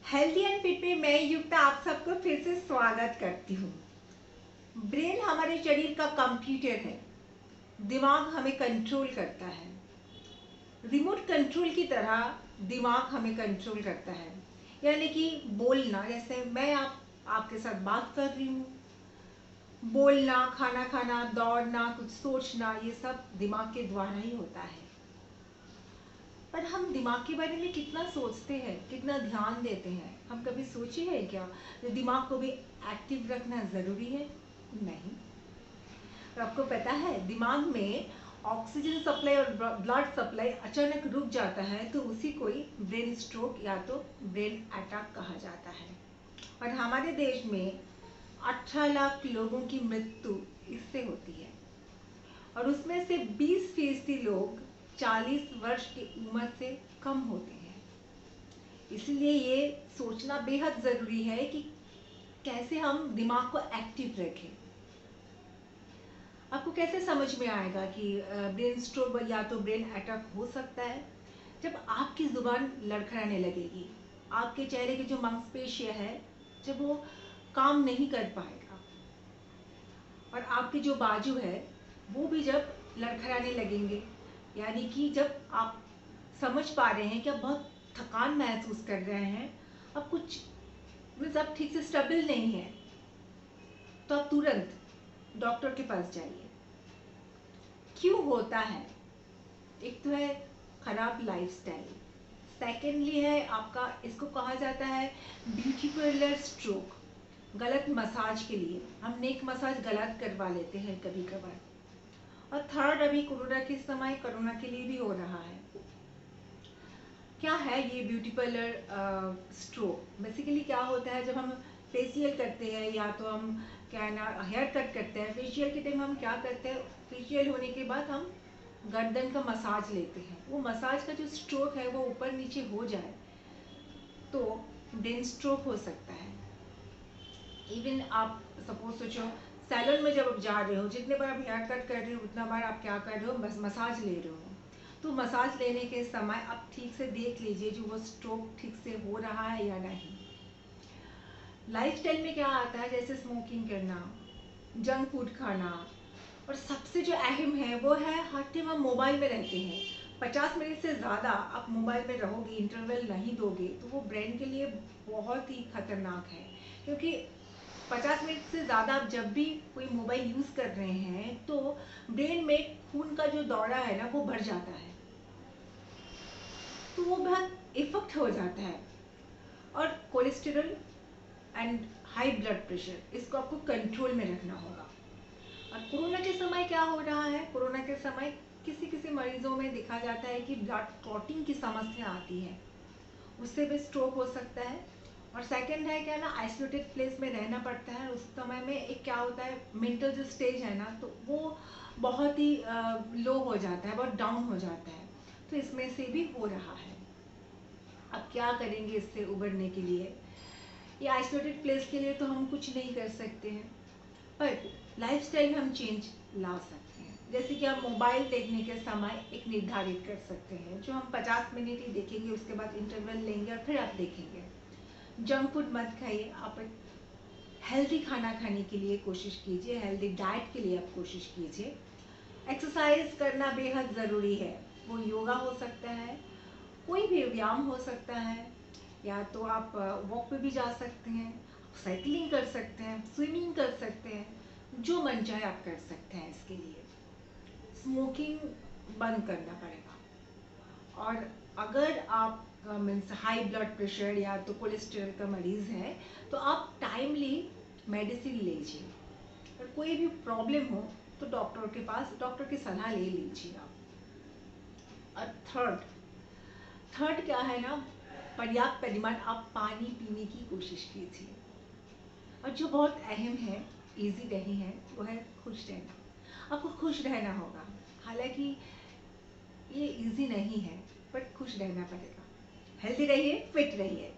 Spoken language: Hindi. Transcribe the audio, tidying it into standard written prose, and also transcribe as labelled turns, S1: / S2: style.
S1: हेल्दी एंड फिट में मैं युक्ता आप सबको फिर से स्वागत करती हूँ। ब्रेन हमारे शरीर का कंप्यूटर है। दिमाग हमें कंट्रोल करता है। रिमोट कंट्रोल की तरह दिमाग हमें कंट्रोल करता है। यानी कि बोलना, जैसे मैं आपके साथ बात कर रही हूँ, बोलना, खाना खाना, दौड़ना, कुछ सोचना, ये सब दिमाग के द्वारा ही होता है। पर हम दिमाग के बारे में कितना सोचते हैं, कितना ध्यान देते हैं? हम कभी सोचे हैं क्या दिमाग को भी एक्टिव रखना ज़रूरी है? नहीं। तो आपको पता है, दिमाग में ऑक्सीजन सप्लाई और ब्लड सप्लाई अचानक रुक जाता है तो उसी को ही ब्रेन स्ट्रोक या तो ब्रेन अटैक कहा जाता है। और हमारे देश में 18 लाख लोगों की मृत्यु इससे होती है और उसमें से 20% लोग 40 वर्ष की उम्र से कम होते हैं। इसलिए ये सोचना बेहद ज़रूरी है कि कैसे हम दिमाग को एक्टिव रखें। आपको कैसे समझ में आएगा कि ब्रेन स्ट्रोक या तो ब्रेन अटैक हो सकता है? जब आपकी जुबान लड़खड़ाने लगेगी, आपके चेहरे की जो मांसपेशियां है जब वो काम नहीं कर पाएगा, और आपके जो बाजू है वो भी जब लड़खड़ाने लगेंगे, यानी कि जब आप समझ पा रहे हैं कि आप बहुत थकान महसूस कर रहे हैं, अब कुछ मीन्स आप ठीक से स्टेबल नहीं है, तो आप तुरंत डॉक्टर के पास जाइए। क्यों होता है? एक तो है खराब लाइफस्टाइल, सेकेंडली है आपका, इसको कहा जाता है ब्यूटी पार्लर स्ट्रोक। गलत मसाज के लिए हम नेक मसाज गलत करवा लेते हैं कभी कभार। और थर्ड, अभी कोरोना के समय कोरोना के लिए भी हो रहा है। क्या है ये ब्यूटी पार्लर स्ट्रोक? बेसिकली क्या होता है, जब हम फेशियल करते हैं या तो हम क्या है ना हेयर कट करते हैं, फेशियल के टाइम हम क्या करते हैं, फेशियल होने के बाद हम गर्दन का मसाज लेते हैं। वो मसाज का जो स्ट्रोक है वो ऊपर नीचे हो जाए तो ब्रेन स्ट्रोक हो सकता है। इवन आप सपोज सोचो, सैलून में जब आप जा रहे हो, जितने बार आप हेयर कट कर रहे हो उतना बार आप क्या कर रहे हो, बस मसाज ले रहे हो। तो मसाज लेने के समय आप ठीक से देख लीजिए जो वो स्ट्रोक ठीक से हो रहा है या नहीं। लाइफस्टाइल में क्या आता है, जैसे स्मोकिंग करना, जंक फूड खाना, और सबसे जो अहम है वो है हर टाइम हम मोबाइल में रहते हैं। 50 मिनट से ज़्यादा आप मोबाइल में रहोगे, इंटरवल नहीं दोगे, तो वो ब्रेन के लिए बहुत ही खतरनाक है। क्योंकि 50 मिनट से ज़्यादा आप जब भी कोई मोबाइल यूज़ कर रहे हैं तो ब्रेन में खून का जो दौरा है ना वो बढ़ जाता है, तो वो बहुत इफेक्ट हो जाता है। और cholesterol and high blood pressure, इसको आपको कंट्रोल में रखना होगा। और कोरोना के समय क्या हो रहा है, कोरोना के समय किसी किसी मरीजों में देखा जाता है कि ब्लड क्लॉटिंग की समस्या आती है, उससे भी स्ट्रोक हो सकता है। और सेकंड है क्या ना, आइसोलेटेड प्लेस में रहना पड़ता है, उस समय में एक क्या होता है, मेंटल जो स्टेज है ना तो वो बहुत ही लो हो जाता है, बहुत डाउन हो जाता है, तो इसमें से भी हो रहा है। अब क्या करेंगे इससे उबरने के लिए? ये आइसोलेटेड प्लेस के लिए तो हम कुछ नहीं कर सकते हैं, पर लाइफस्टाइल में हम चेंज ला सकते हैं। जैसे कि आप मोबाइल देखने के समय एक निर्धारित कर सकते हैं, जो हम 50 मिनट ही देखेंगे, उसके बाद इंटरवल लेंगे और फिर आप देखेंगे। जंक फूड मत खाइए, आप हेल्दी खाना खाने के लिए कोशिश कीजिए, हेल्दी डाइट के लिए आप कोशिश कीजिए। एक्सरसाइज करना बेहद ज़रूरी है, वो योगा हो सकता है, कोई भी व्यायाम हो सकता है, या तो आप वॉक पे भी जा सकते हैं, साइकिलिंग कर सकते हैं, स्विमिंग कर सकते हैं, जो मन चाहे आप कर सकते हैं। इसके लिए स्मोकिंग बंद करना पड़ेगा। और अगर आप मीन्स हाई ब्लड प्रेशर या तो कोलेस्ट्रॉल का मरीज़ है तो आप टाइमली मेडिसिन लीजिए, और कोई भी प्रॉब्लम हो तो डॉक्टर के पास, डॉक्टर की सलाह ले लीजिए आप। और थर्ड क्या है ना, पर्याप्त परिमाण आप पानी पीने की कोशिश कीजिए। और जो बहुत अहम है, इजी नहीं है, वो है खुश रहना। आपको खुश रहना होगा, हालांकि ये इजी नहीं है, बट खुश रहना पड़ेगा। हेल्दी रहिए, फिट रहिए।